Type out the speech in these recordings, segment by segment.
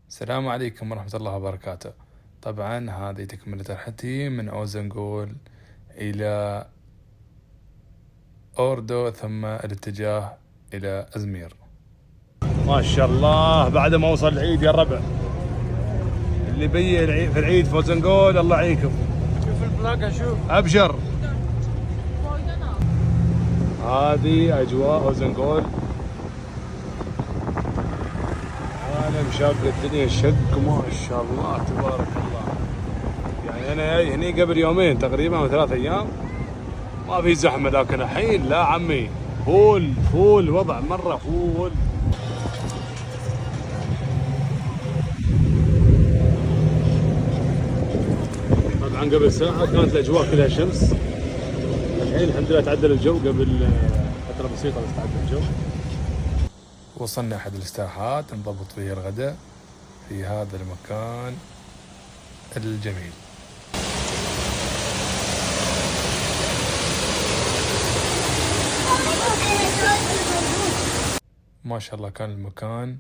السلام عليكم ورحمة الله وبركاته. طبعا هذه تكملة رحلتي من أوزنغول إلى أوردو ثم الاتجاه إلى أزمير. ما شاء الله بعد ما وصل العيد يا الربع اللي بي في العيد في أوزنغول الله يعيكم. شوف البلاقة شوف أبشر. هذه أجواء أوزنغول. عالم شاق الدنيا شق ما شاء الله تبارك الله. يعني أنا جاي هني قبل يومين تقريبا أو 3 أيام ما في زحمة، لكن الحين لا عمي فول وضع مرة فول. طبعا قبل ساعة كانت الأجواء كلها شمس، الحين الحمد لله تعدل الجو. قبل فترة بسيطة بس تعدل الجو. وصلنا أحد الاستراحات نضبط فيه الغداء في هذا المكان الجميل. ما شاء الله كان المكان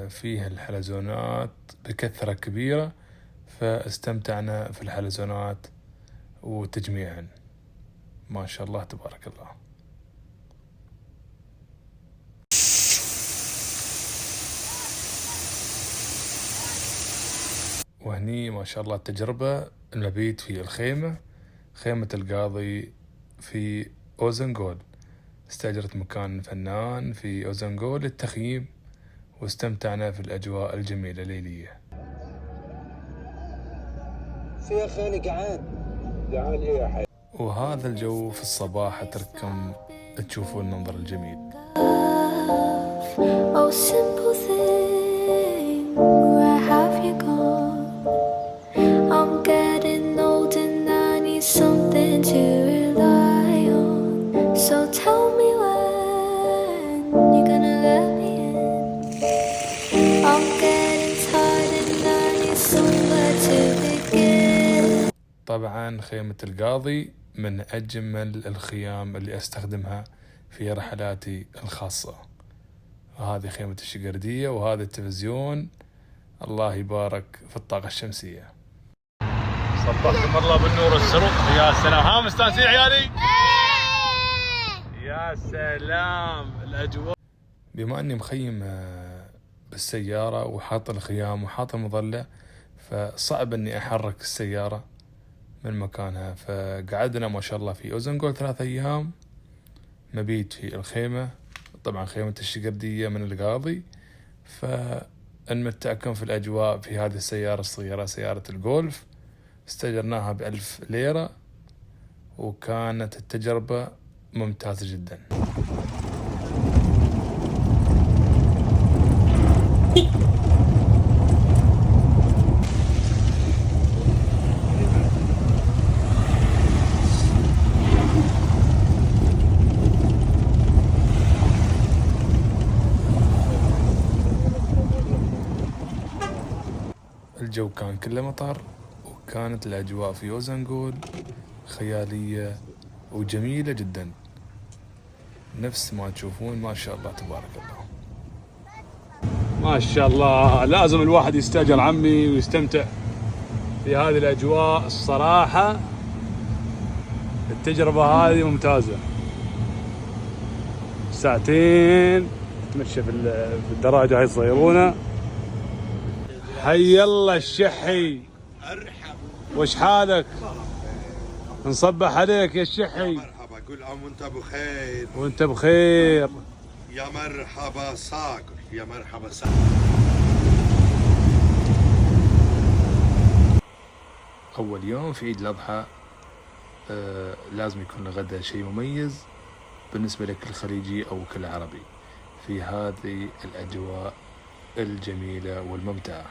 فيه الحلزونات بكثرة كبيرة، فاستمتعنا في الحلزونات وتجميعا. ما شاء الله تبارك الله. وهني ما شاء الله التجربة المبيت في الخيمة، خيمة القاضي في أوزنغول. استأجرت مكان فنان في أوزنغول للتخييم، واستمتعنا في الأجواء الجميلة الليلية. في خالي جعان إيه يا حي. وهذا الجو في الصباح تركم تشوفوا المنظر الجميل. Oh, simple thing, where have you gone? I'm getting old and I need something to rely on. So tell me when you're gonna let me in. I'm getting tired and I need somewhere to begin. طبعا خيمة القاضي من أجمل الخيام اللي أستخدمها في رحلاتي الخاصة. وهذه خيمة الشقردية، وهذا التلفزيون الله يبارك في الطاقة الشمسية. صبحكم الله بالنور والسرور. يا سلام، ها مستانسين عيالي؟ يا سلام الأجواء. بما أني مخيم بالسيارة وحاط الخيام وحاط المظلة، فصعب أني أحرك السيارة من مكانها، فقعدنا ما شاء الله في أوزنغول 3 أيام مبيت في الخيمة. طبعا خيمة الشقردية من القاضي، فنمتعكم في الأجواء في هذه السيارة الصغيرة، سيارة الجولف. استأجرناها ب1000 ليرة، وكانت التجربة ممتازة جدا. الجو كان كله مطر، وكانت الأجواء في أوزنغول خيالية وجميلة جدا، نفس ما تشوفون. ما شاء الله تبارك الله. ما شاء الله لازم الواحد يستأجر عمي ويستمتع في هذه الأجواء. الصراحة التجربة هذه ممتازة. 2 ساعتين تمشي في الدراجة هاي الصغيرونة. حي الله الشحي، وش حالك؟ نصبح عليك يا الشحي. مرحبا، كل عام وانت بخير. وانت بخير. يا مرحبا صاقر، يا مرحبا صاقر. أول يوم في عيد الأضحى لازم يكون الغداء شيء مميز بالنسبة لكل خليجي أو كل عربي في هذه الأجواء الجميلة والممتعة.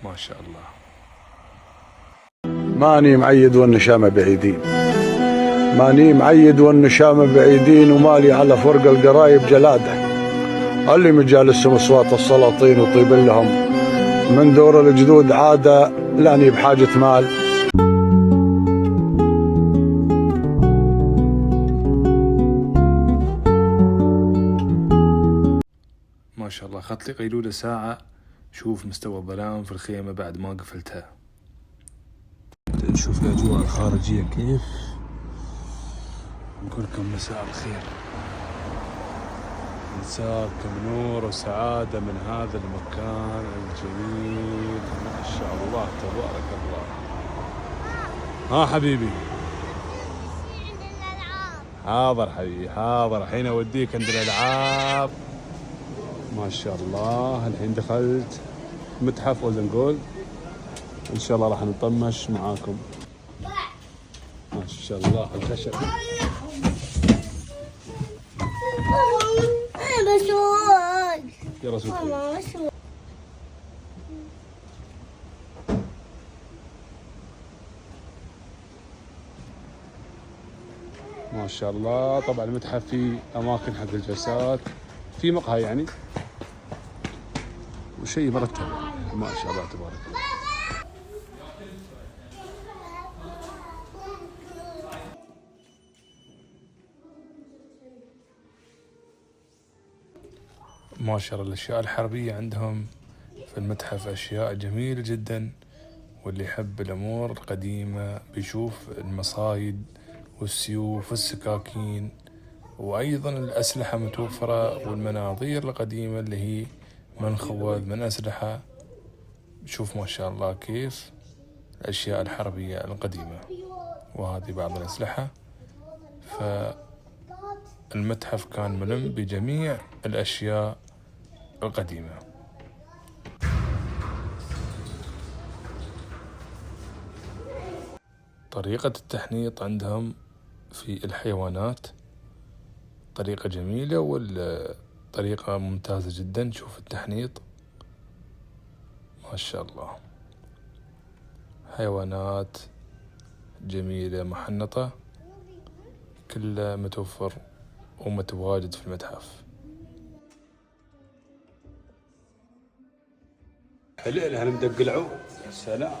ما شاء الله. ماني معيد والنشامة بعيدين، ماني معيد والنشامة بعيدين، ومالي على فرق القرايب جلادة. اللي مجالسهم اصوات السلاطين وطيب لهم من دور الجدود عادة، لاني بحاجة مال. ما شاء الله. أخذت لي قيلولة ساعة. شوف مستوى الظلام في الخيمة بعد ما قفلتها. نشوف الأجواء الخارجية كيف. نقول لكم مساء الخير، نساكم نور وسعادة من هذا المكان الجميل ما شاء الله تبارك الله. ها حبيبي، حاضر حبيبي حاضر، الحين أوديك عند الألعاب. ما شاء الله الحين دخلت متحف أوزنغول، إن شاء الله راح نطمش معاكم. ما شاء الله الخشب. يا رسول الله. ما شاء الله. طبعا المتحف فيه أماكن حق الجلسات، في مقهى يعني، وشيء مرتب ما شاء الله تبارك الله. ما شاء الله الأشياء الحربية عندهم في المتحف أشياء جميلة جدا، واللي يحب الأمور القديمة بيشوف المصايد والسيوف والسكاكين، وأيضا الأسلحة متوفرة والمناظير القديمة اللي هي من خوذ من أسلحة. شوف ما شاء الله كيف الأشياء الحربية القديمة، وهذه بعض الأسلحة. فالمتحف كان ملم بجميع الأشياء القديمة. طريقة التحنيط عندهم في الحيوانات طريقة جميلة، والطريقة ممتازة جدا. شوف التحنيط ما شاء الله، حيوانات جميلة محنطة، كله متوفر ومتواجد في المتحف. حليل هنمدقلعو. سلام.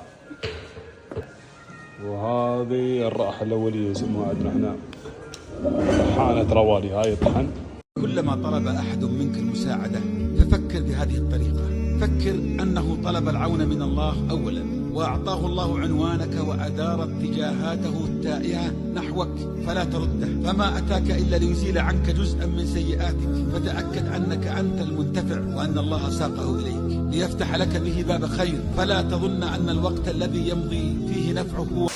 وهذه الرائحة الأولية يسموها عندنا احنا طحانة روالي. هاي الطحن. كلما طلب أحد منك المساعدة ففكر بهذه الطريقة، فكر أنه طلب العون من الله أولا، وأعطاه الله عنوانك وأدار اتجاهاته التائهة نحوك فلا ترده، فما أتاك إلا ليزيل عنك جزءا من سيئاتك، فتأكد أنك أنت المنتفع وأن الله ساقه إليك ليفتح لك به باب خير، فلا تظن أن الوقت الذي يمضي فيه نفعه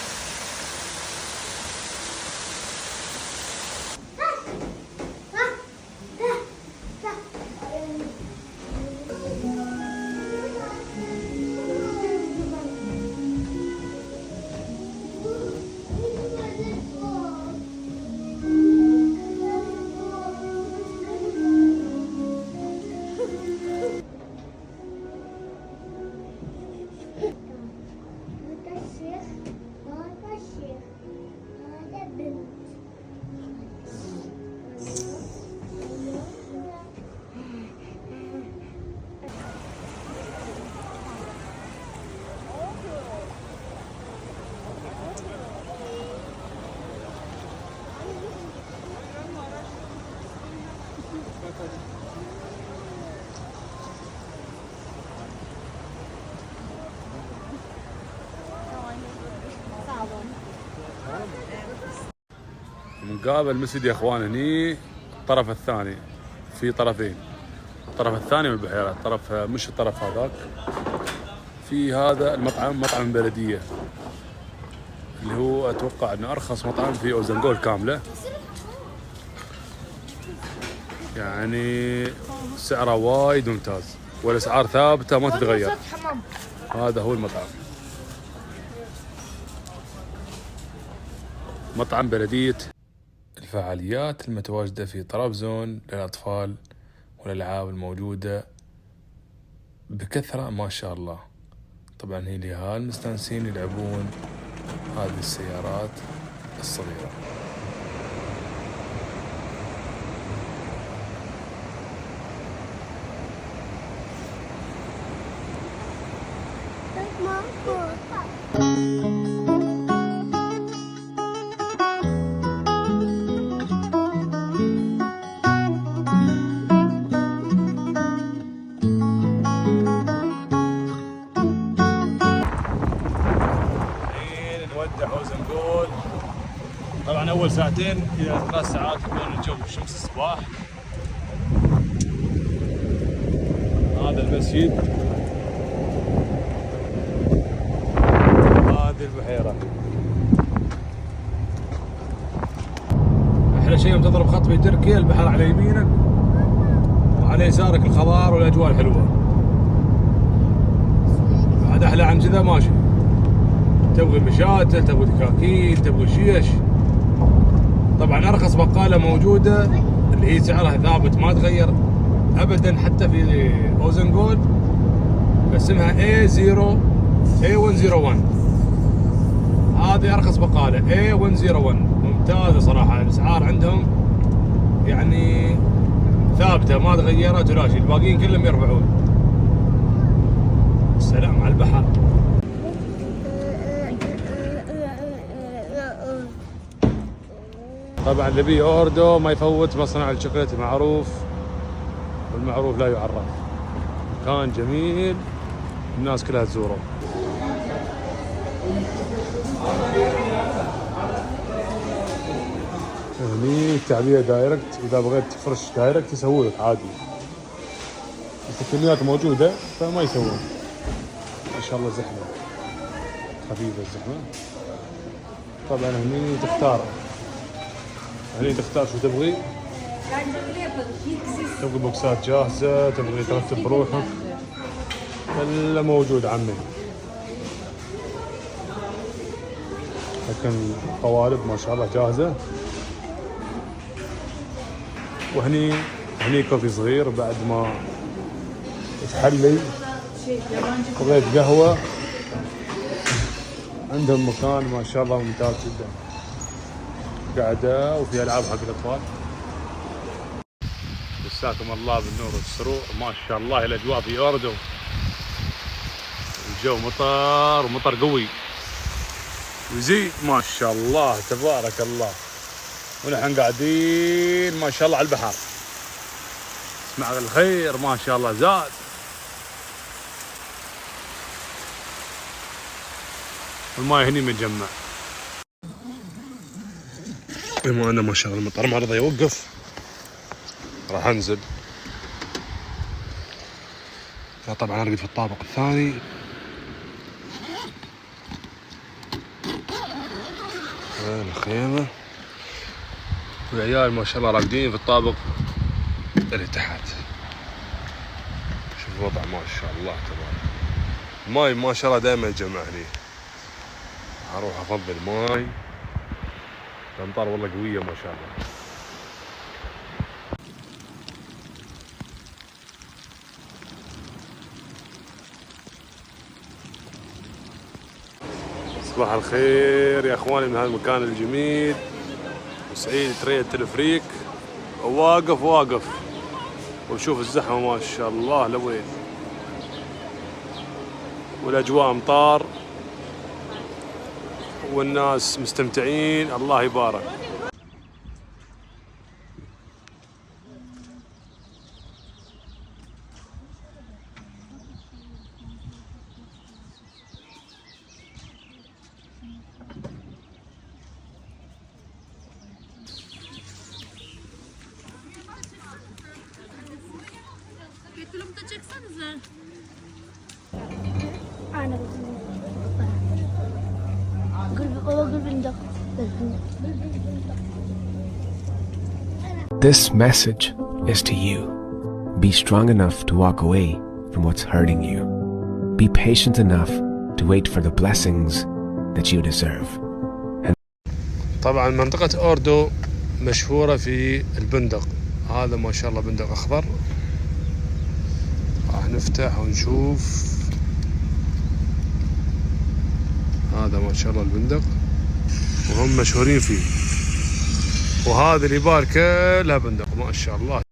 مقابل مسجد يا اخوان. هني الطرف الثاني، في طرفين، الطرف الثاني من البحيرة، الطرف مش الطرف هذاك. في هذا المطعم، مطعم البلدية، اللي هو اتوقع انه ارخص مطعم في اوزنغول كاملة، يعني سعره وايد ممتاز والاسعار ثابتة ما تتغير. هذا هو المطعم، مطعم بلدية. الفعاليات المتواجدة في طرابزون للأطفال والألعاب الموجودة بكثرة ما شاء الله. طبعا هي اليهال مستانسين يلعبون هذه السيارات الصغيرة. اول ساعتين الى 3 ساعات يكون الجو الشمس الصباح. هذا المسجد، هذه البحيرة. احلى شيء يوم تضرب خط في تركيا، البحر على يمينك وعلى يسارك الخضار والاجواء الحلوة. بعد احلى عن كذا ماشي، تبغي مشاتل، تبغي دكاكين، تبغي شيش. طبعا ارخص بقالة موجودة اللي هي سعرها ثابت ما تغير ابدا حتى في اوزنغول، اسمها A101. هذه ارخص بقالة A101 ممتازة صراحة. الاسعار عندهم يعني ثابتة ما تغيرت ولا شيء، الباقيين كلهم يرفعون. السلام على البحر. طبعا اللي بيه اوردو ما يفوت مصنع الشوكولاتة معروف، والمعروف لا يعرف. مكان جميل الناس كلها تزوره. هني تعبئة دايركت، إذا بغيت تفرش دايركت يسووا لك عادي، بس الكميات موجودة فما يسوون. ما شاء الله زحمة خفيفة الزحمة. طبعا هني تختار شو تبغي. تبغي بوكسات جاهزة، تبغي ترتب بروحك، كله موجود عمي. لكن قوالب ما شاء الله جاهزة. وهني كوفي صغير بعد ما تحلي، بغيت قهوة عندهم مكان ما شاء الله ممتاز جدا. قاعدة وفي ألعاب حق الأطفال. مساكم الله بالنور والسرور. ما شاء الله الأجواء في أوردو، الجو مطر ومطر قوي ويزيد ما شاء الله تبارك الله. ونحن قاعدين ما شاء الله على البحر، اسمع الخير ما شاء الله زاد. الماء هني متجمع. بما أنا ما شاء الله المطر ما رضى يوقف، راح أنزل. فطبعا أرقد في الطابق الثاني. وين الخيمة؟ والعيال ما شاء الله راقدين في الطابق اللي تحت. شوف الوضع ما شاء الله تبارك. الماي ما شاء الله دائما يتجمع هني. اروح افضل ماي، الامطار والله قوية ما شاء الله. صباح الخير يا اخواني من هذا المكان الجميل. وسعيد تريد التلفريك واقف وشوف الزحمة ما شاء الله لوين، والاجواء امطار والناس مستمتعين الله يبارك. This message is to you. Be strong enough to walk away from what's hurting you. Be patient enough to wait for the blessings that you deserve. طبعا منطقة أوردو مشهورة في البندق. هذا ما شاء الله بندق أخضر. راح نفتح ونشوف. هذا ما شاء الله البندق وهم مشهورين فيه. وهذا اللي بار كلها بندق ما شاء الله.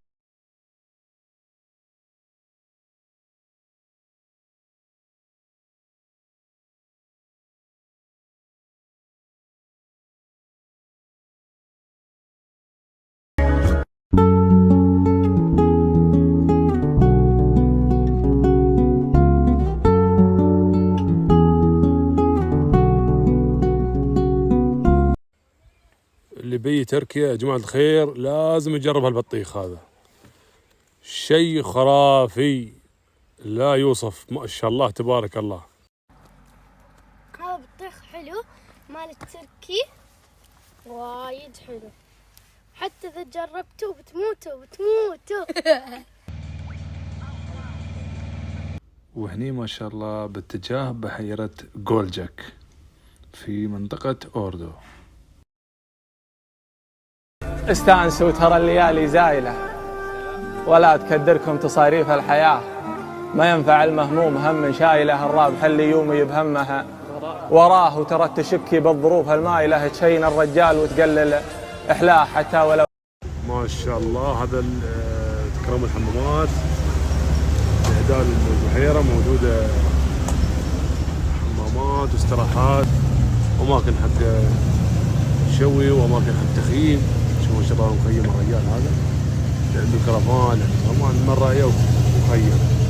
اللي بي تركيا يا جماعة الخير لازم يجرب هالبطيخ هذا، شيء خرافي لا يوصف، ما شاء الله تبارك الله. هذا بطيخ حلو مال التركي وايد حلو، حتى إذا جربته بتموتوا. وهني ما شاء الله باتجاه بحيرة جولجك في منطقة أوردو. استانسوا ترى الليالي زايلة، ولا تكدركم تصاريف الحياة، ما ينفع المهموم هم شايله، الرابح اللي يومي بهمها وراه، وترى تشكي بالظروف المايلة، تشين الرجال وتقلل إحلاه حتى ولو. ما شاء الله هذا تكرم الحمامات إعداد البحيرة، موجودة حمامات واستراحات وأماكن حق شوي وأماكن حق تخييم. شوف ما شاء الله مخيم الرجال هذا، عنده كرفان، عنده كمان مرة ومخيم.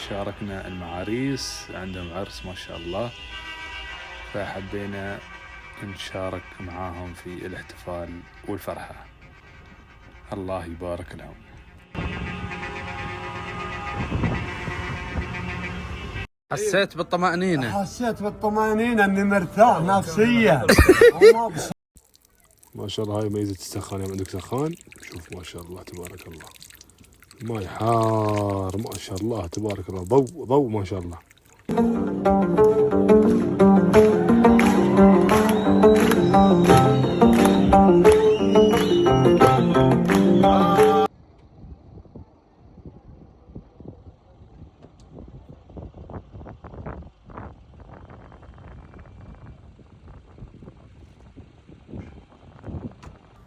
شاركنا المعاريس عندهم عرس ما شاء الله، فحبينا نشارك معاهم في الاحتفال والفرحة. الله يبارك لهم. حسيت بالطمأنينة، حسيت بالطمأنينة اني مرتاح نفسيا. ما شاء الله هاي ميزة السخان، يوم عندك سخان شوف ما شاء الله تبارك الله، ماي حار ما شاء الله تبارك الله، ضوء ما شاء الله.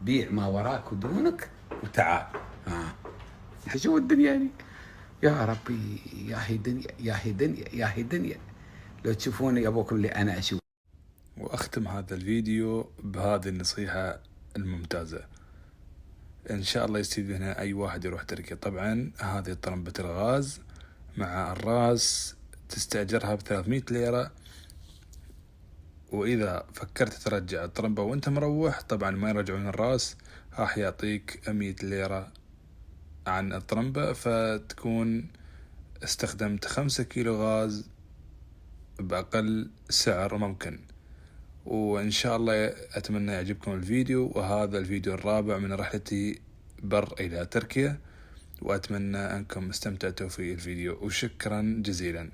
بيع ما وراك ودونك وتعال. شو الدنيا دي يا ربي، يا هي دنيا يا هي دنيا يا هي دنيا، لو تشوفوني ابوكم اللي انا اشوف. واختم هذا الفيديو بهذه النصيحة الممتازة، ان شاء الله يستفيد منها اي واحد يروح تركيا. طبعا هذه طرمبة الغاز مع الراس تستأجرها ب300 ليرة، واذا فكرت ترجع الطرمبة وانت مروح طبعا ما يرجعون الراس، راح يعطيك 100 ليرة عن الطرمبة، فتكون استخدمت 5 كيلو غاز بأقل سعر ممكن. وإن شاء الله أتمنى يعجبكم الفيديو، وهذا الفيديو الرابع من رحلتي بر إلى تركيا، وأتمنى أنكم استمتعتوا في الفيديو، وشكرا جزيلا.